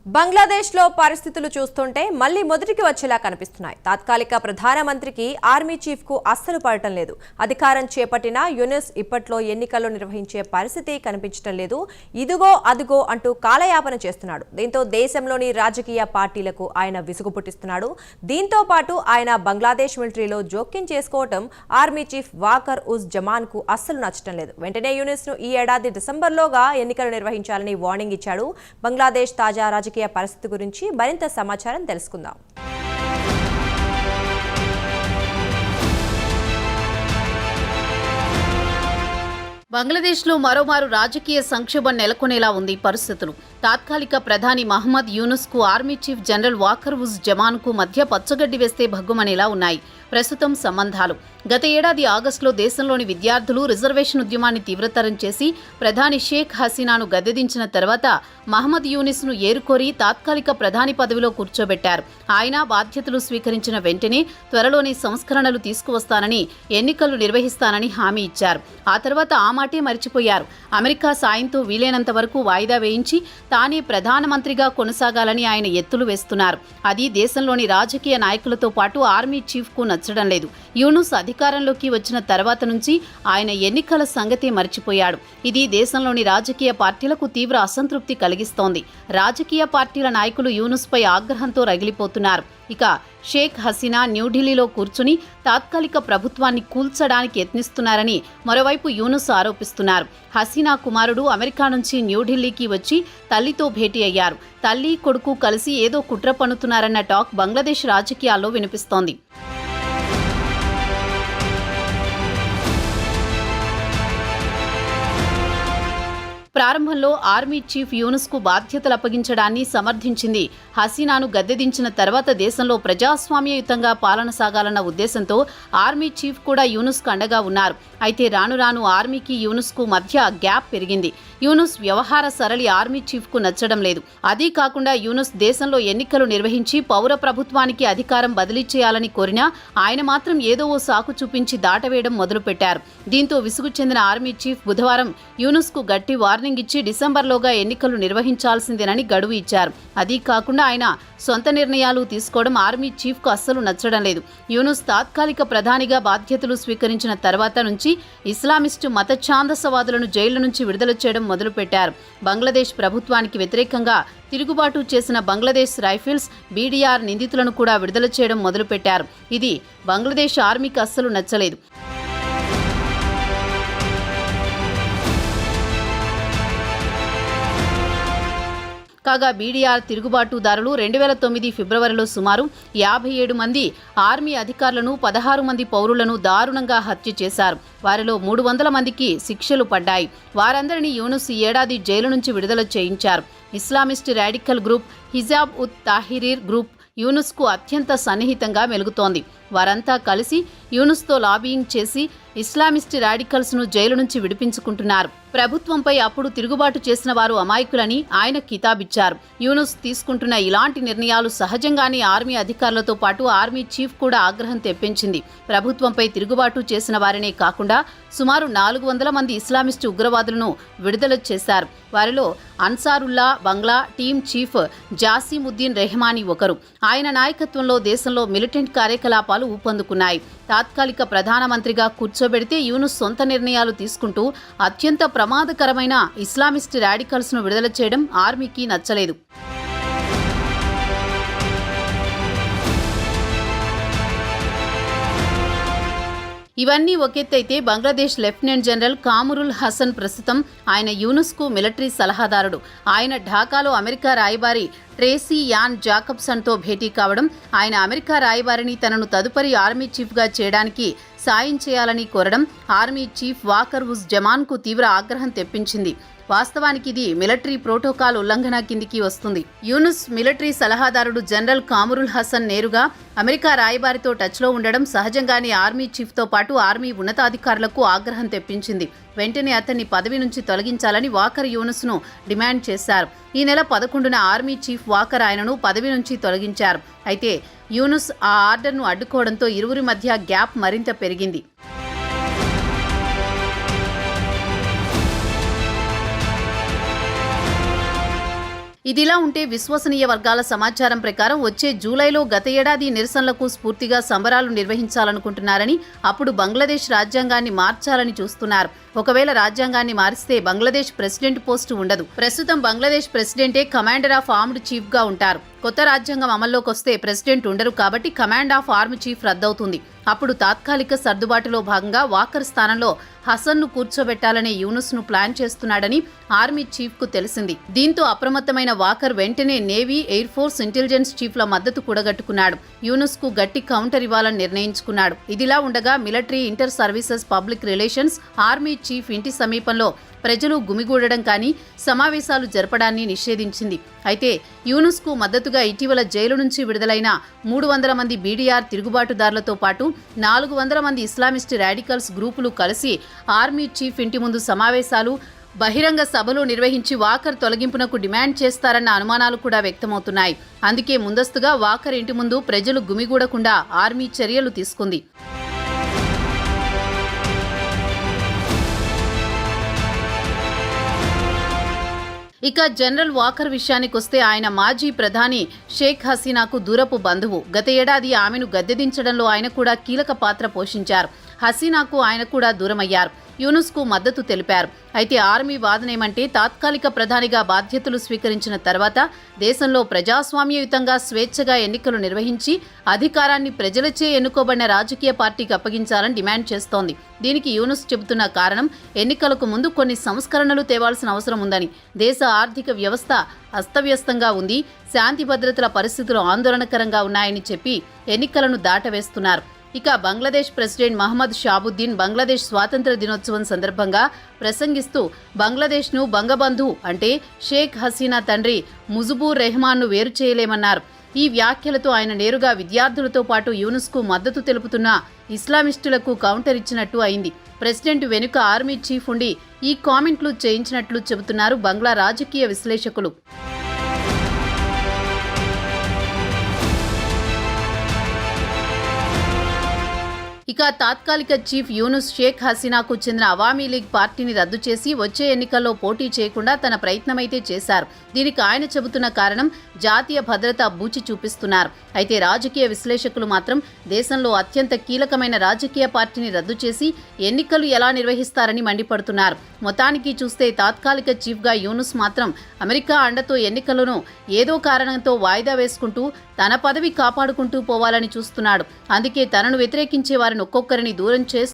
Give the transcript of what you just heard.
బంగ్లాదేశ్లో పరిస్థితులు చూస్తుంటే మళ్లీ మొదటికి వచ్చేలా కనిపిస్తున్నాయి. తాత్కాలిక ప్రధానమంత్రికి ఆర్మీ చీఫ్కు అస్సలు పడటం లేదు. అధికారం చేపట్టిన యూనుస్ ఇప్పట్లో ఎన్నికలు నిర్వహించే పరిస్థితి కనిపించడం లేదు. ఇదిగో అదిగో అంటూ కాలయాపన చేస్తున్నాడు. దీంతో దేశంలోని రాజకీయ పార్టీలకు ఆయన విసుగు పుట్టిస్తున్నాడు. దీంతో పాటు ఆయన బంగ్లాదేశ్ మిలిటరీలో జోక్యం చేసుకోవటం ఆర్మీ చీఫ్ వాకర్ ఉజ్ జమాన్కు అస్సలు నచ్చటం లేదు. వెంటనే యూనుస్ను ఈ ఏడాది డిసెంబర్లోగా ఎన్నికలు నిర్వహించాలని వార్నింగ్ ఇచ్చాడు. బంగ్లాదేశ్ తాజా రాజకీయ పరిస్థితి గురించి మరింత సమాచారం తెలుసుకుందాం. బంగ్లాదేశ్లో మరోమారు రాజకీయ సంక్షోభం నెలకొనేలా ఉంది పరిస్థితులు. తాత్కాలిక ప్రధాని మహమ్మద్ యూనుస్కు army chief general Waker uz జమాన్కు మధ్య పచ్చగడ్డి వేస్తే భగ్గుమనేలా ఉన్నాయి ప్రస్తుతం సంబంధాలు. గత ఏడాది ఆగస్టులో దేశంలోని విద్యార్థులు రిజర్వేషన్ ఉద్యమాన్ని తీవ్రతరం చేసి ప్రధాని షేక్ హసీనాను గద్దెదించిన తర్వాత మహమ్మద్ యూనిస్ను ఏరుకోరి తాత్కాలిక ప్రధాని పదవిలో కూర్చోబెట్టారు. ఆయన బాధ్యతలు స్వీకరించిన వెంటనే త్వరలోనే సంస్కరణలు తీసుకువస్తానని, ఎన్నికలు నిర్వహిస్తానని హామీ ఇచ్చారు. ఆ తర్వాత ఆ మాటే మరిచిపోయారు. అమెరికా సాయంతో వీలైనంత వరకు వాయిదా వేయించి తానే ప్రధానమంత్రిగా కొనసాగాలని ఆయన ఎత్తులు వేస్తున్నారు. అది దేశంలోని రాజకీయ నాయకులతో పాటు ఆర్మీ చీఫ్కు నచ్చడం లేదు. యూనుస్ అధికారంలోకి వచ్చిన తర్వాత నుంచి ఆయన ఎన్నికల సంగతే మర్చిపోయాడు. ఇది దేశంలోని రాజకీయ పార్టీలకు తీవ్ర అసంతృప్తి కలిగిస్తోంది. రాజకీయ పార్టీల నాయకులు యూనుస్పై ఆగ్రహంతో రగిలిపోతున్నారు. ఇక షేక్ హసీనా న్యూఢిల్లీలో కూర్చుని తాత్కాలిక ప్రభుత్వాన్ని కూల్చడానికి యత్నిస్తున్నారని మరోవైపు యూనుస్ ఆరోపిస్తున్నారు. హసీనా కుమారుడు అమెరికా నుంచి న్యూఢిల్లీకి వచ్చి తల్లితో భేటీ అయ్యారు. తల్లి కొడుకు కలిసి ఏదో కుట్ర పన్నుతున్నారన్న టాక్ బంగ్లాదేశ్ రాజకీయాల్లో వినిపిస్తోంది. ప్రారంభంలో ఆర్మీ చీఫ్ యూనుస్కు బాధ్యతలు అప్పగించడాన్ని సమర్థించింది. హసీనాను గద్దెదించిన తర్వాత దేశంలో ప్రజాస్వామ్యయుతంగా పాలన సాగాలన్న ఉద్దేశంతో ఆర్మీ చీఫ్ కూడా యూనుస్కు అండగా ఉన్నారు. అయితే రాను రాను ఆర్మీకి యూనుస్కు మధ్య గ్యాప్ పెరిగింది. యూనుస్ వ్యవహార సరళి ఆర్మీ చీఫ్కు నచ్చడం లేదు. అదీ కాకుండా యూనుస్ దేశంలో ఎన్నికలు నిర్వహించి పౌర ప్రభుత్వానికి అధికారం బదిలీ చేయాలని కోరినా ఆయన మాత్రం ఏదో ఓ సాకు చూపించి దాటవేయడం మొదలుపెట్టారు. దీంతో విసుగు చెందిన ఆర్మీ చీఫ్ బుధవారం యూనుస్కు గట్టి వార్నింగ్ ఇచ్చి డిసెంబర్లోగా ఎన్నికలు నిర్వహించాల్సిందేనని గడువు ఇచ్చారు. అదీ కాకుండా ఆయన సొంత నిర్ణయాలు తీసుకోవడం ఆర్మీ చీఫ్కు అస్సలు నచ్చడం లేదు. యూనుస్ తాత్కాలిక ప్రధానిగా బాధ్యతలు స్వీకరించిన తర్వాత నుంచి ఇస్లామిస్టు మత ఛాందసవాదులను జైళ్ల నుంచి విడుదల చేయడం మొదలుపెట్టారు. బంగ్లాదేశ్ ప్రభుత్వానికి వ్యతిరేకంగా తిరుగుబాటు చేసిన బంగ్లాదేశ్ రైఫిల్స్, బీడీఆర్ నిందితులను కూడా విడుదల చేయడం మొదలుపెట్టారు. ఇది బంగ్లాదేశ్ ఆర్మీకి అస్సలు నచ్చలేదు. కాగా బీడీఆర్ తిరుగుబాటుదారులు 2009 ఫిబ్రవరిలో సుమారు 57 మంది ఆర్మీ అధికారులను, 16 మంది పౌరులను దారుణంగా హత్య చేశారు. వారిలో 300 మందికి శిక్షలు పడ్డాయి. వారందరినీ యూనుస్ ఈ ఏడాది జైలు నుంచి విడుదల చేయించారు. ఇస్లామిస్ట్ రాడికల్ గ్రూప్ హిజాబ్ ఉత్ తాహిరీర్ గ్రూప్ యూనుస్కు అత్యంత సన్నిహితంగా మెలుగుతోంది. వారంతా కలిసి యూనుస్తో లాబియింగ్ చేసి ఇస్లామిస్ట్ రాడికల్స్ను జైలు నుంచి విడిపించుకుంటున్నారు. ప్రభుత్వంపై అప్పుడు తిరుగుబాటు చేసిన వారు అమాయకులని ఆయన కితాబిచ్చారు. యూనుస్ తీసుకుంటున్న ఇలాంటి నిర్ణయాలు సహజంగానే ఆర్మీ అధికారులతో పాటు ఆర్మీ చీఫ్ కూడా ఆగ్రహం తెప్పించింది. ప్రభుత్వంపై తిరుగుబాటు చేసిన వారినే కాకుండా సుమారు 400 మంది ఇస్లామిస్టు ఉగ్రవాదులను విడుదల చేశారు. వారిలో అన్సారుల్లా బంగ్లా టీం చీఫ్ జాసీముద్దీన్ రెహమానీ ఒకరు. ఆయన నాయకత్వంలో దేశంలో మిలిటెంట్ కార్యకలాపాలు ఊపందుకున్నాయి. తాత్కాలిక ప్రధానమంత్రిగా కూర్చోబెడితే యూనుస్ సొంత నిర్ణయాలు తీసుకుంటూ అత్యంత ప్రమాదకరమైన ఇస్లామిస్ట్ రాడికల్స్ను విడుదల చేయడం ఆర్మీకి నచ్చలేదు. ఇవన్నీ ఒకెత్తైతే బంగ్లాదేశ్ లెఫ్టినెంట్ జనరల్ కామరుల్ హసన్ ప్రస్తుతం ఆయన యూనుస్కు మిలిటరీ సలహాదారుడు. ఆయన ఢాకాలో అమెరికా రాయబారి ట్రేసీ యాన్ జాకబ్సన్తో భేటీ కావడం, ఆయన అమెరికా రాయబారిని తనను తదుపరి ఆర్మీ చీఫ్గా చేయడానికి సాయం చేయాలని కోరడం ఆర్మీ చీఫ్ వాకర్ ఉజ్ జమాన్కు తీవ్ర ఆగ్రహం తెప్పించింది. వాస్తవానికి ఇది మిలిటరీ ప్రోటోకాల్ ఉల్లంఘన కిందికి వస్తుంది. యూనుస్ మిలిటరీ సలహాదారుడు జనరల్ కామరుల్ హసన్ నేరుగా అమెరికా రాయబారితో టచ్లో ఉండడం సహజంగానే ఆర్మీ చీఫ్తో పాటు ఆర్మీ ఉన్నతాధికారులకు ఆగ్రహం తెప్పించింది. వెంటనే అతన్ని పదవి నుంచి తొలగించాలని వాకర్ యూనుస్ను డిమాండ్ చేశారు. ఈ నెల 11న ఆర్మీ చీఫ్ వాకర్ ఆయనను పదవి నుంచి తొలగించారు. అయితే యూనుస్ ఆ ఆర్డర్ను అడ్డుకోవడంతో ఇరువురి మధ్య గ్యాప్ మరింత పెరిగింది. ఇదిలా ఉంటే విశ్వసనీయ వర్గాల సమాచారం ప్రకారం వచ్చే జూలైలో గత ఏడాది నిరసనలకు స్ఫూర్తిగా సంబరాలు నిర్వహించాలనుకుంటున్నారని, అప్పుడు బంగ్లాదేశ్ రాజ్యాంగాన్ని మార్చాలని చూస్తున్నారు. ఒకవేళ రాజ్యాంగాన్ని మారిస్తే బంగ్లాదేశ్ ప్రెసిడెంట్ పోస్టు ఉండదు. ప్రస్తుతం బంగ్లాదేశ్ ప్రెసిడెంటే కమాండర్ ఆఫ్ ఆర్మ్డ్ చీఫ్ గా ఉంటారు. కొత్త రాజ్యాంగం అమల్లోకి వస్తే ప్రెసిడెంట్ ఉండరు కాబట్టి కమాండ్ ఆఫ్ ఆర్మ్ చీఫ్ రద్దవుతుంది. అప్పుడు తాత్కాలిక సర్దుబాటులో భాగంగా వాకర్ స్థానంలో హసన్ను కూర్చోబెట్టాలనే యూనుస్ను ప్లాన్ చేస్తున్నాడని ఆర్మీ చీఫ్ కు తెలిసింది. దీంతో అప్రమత్తమైన వాకర్ వెంటనే నేవీ, ఎయిర్ ఫోర్స్, ఇంటెలిజెన్స్ చీఫ్ల మద్దతు కూడగట్టుకున్నాడు. యూనుస్ కు గట్టి కౌంటర్ ఇవ్వాలని నిర్ణయించుకున్నాడు. ఇదిలా ఉండగా military, inter services, public relations, army chief ఇంటి సమీపంలో ప్రజలు గుమిగూడడం కానీ సమావేశాలు జరపడాన్ని నిషేధించింది. అయితే యూనుస్కు మద్దతుగా ఇటీవల జైలు నుంచి విడుదలైన 300 మంది బీడీఆర్ తిరుగుబాటుదారులతో పాటు 400 మంది ఇస్లామిస్ట్ రాడికల్స్ గ్రూపులు కలిసి ఆర్మీ చీఫ్ ఇంటి ముందు సమావేశాలు, బహిరంగ సభలు నిర్వహించి వాకర్ తొలగింపునకు డిమాండ్ చేస్తారన్న అనుమానాలు కూడా వ్యక్తమవుతున్నాయి. అందుకే ముందస్తుగా వాకర్ ఇంటి ముందు ప్రజలు గుమిగూడకుండా ఆర్మీ చర్యలు తీసుకుంది. ఇక జనరల్ వాకర్ విషయానికొస్తే ఆయన మాజీ ప్రధాని షేక్ హసీనాకు దూరపు బంధువు. గత ఏడాది ఆమెను గద్దెదించడంలో ఆయన కూడా కీలక పాత్ర పోషించారు. హసీనాకు ఆయన కూడా దూరమయ్యారు. యూనుస్కు మద్దతు తెలిపారు. అయితే ఆర్మీ వాదనేమంటే తాత్కాలిక ప్రధానిగా బాధ్యతలు స్వీకరించిన తర్వాత దేశంలో ప్రజాస్వామ్యయుతంగా స్వేచ్ఛగా ఎన్నికలు నిర్వహించి అధికారాన్ని ప్రజలచే ఎన్నుకోబడిన రాజకీయ పార్టీకి అప్పగించాలని డిమాండ్ చేస్తోంది. దీనికి యూనుస్ చెబుతున్న కారణం ఎన్నికలకు ముందు కొన్ని సంస్కరణలు తేవాల్సిన అవసరం ఉందని, దేశ ఆర్థిక వ్యవస్థ అస్తవ్యస్తంగా ఉంది, శాంతి భద్రతల పరిస్థితులు ఆందోళనకరంగా ఉన్నాయని చెప్పి ఎన్నికలను దాటవేస్తున్నారు. ఇక బంగ్లాదేశ్ ప్రెసిడెంట్ మహమ్మద్ షాబుద్దీన్ బంగ్లాదేశ్ స్వాతంత్ర దినోత్సవం సందర్భంగా ప్రసంగిస్తూ బంగ్లాదేశ్ను బంగబంధు అంటే షేక్ హసీనా తండ్రి ముజిబూర్ రెహమాన్ను వేరు చేయలేమన్నారు. ఈ వ్యాఖ్యలతో ఆయన నేరుగా విద్యార్థులతో పాటు యూనుస్కు మద్దతు తెలుపుతున్న ఇస్లామిస్టులకు కౌంటర్ ఇచ్చినట్టు అయింది. ప్రెసిడెంట్ వెనుక ఆర్మీ చీఫ్ ఉండి ఈ కామెంట్లు చేయించినట్లు చెబుతున్నారు బంగ్లా రాజకీయ విశ్లేషకులు. ఇక తాత్కాలిక చీఫ్ యూనుస్ షేక్ హసీనాకు చెందిన అవామీ లీగ్ పార్టీని రద్దు చేసి వచ్చే ఎన్నికల్లో పోటీ చేయకుండా తన ప్రయత్నమైతే చేశారు. దీనికి ఆయన చెబుతున్న కారణం జాతీయ భద్రత బూచి చూపిస్తున్నారు. అయితే రాజకీయ విశ్లేషకులు మాత్రం దేశంలో అత్యంత కీలకమైన రాజకీయ పార్టీని రద్దు చేసి ఎన్నికలు ఎలా నిర్వహిస్తారని మండిపడుతున్నారు. మొత్తానికి చూస్తే తాత్కాలిక చీఫ్గా యూనుస్ మాత్రం అమెరికా అండతో ఎన్నికలను ఏదో కారణంతో వాయిదా వేసుకుంటూ తన పదవి కాపాడుకుంటూ పోవాలని చూస్తున్నాడు. అందుకే తనను వ్యతిరేకించే వారిని ఒక్కొక్కరిని దూరం చేస్తూ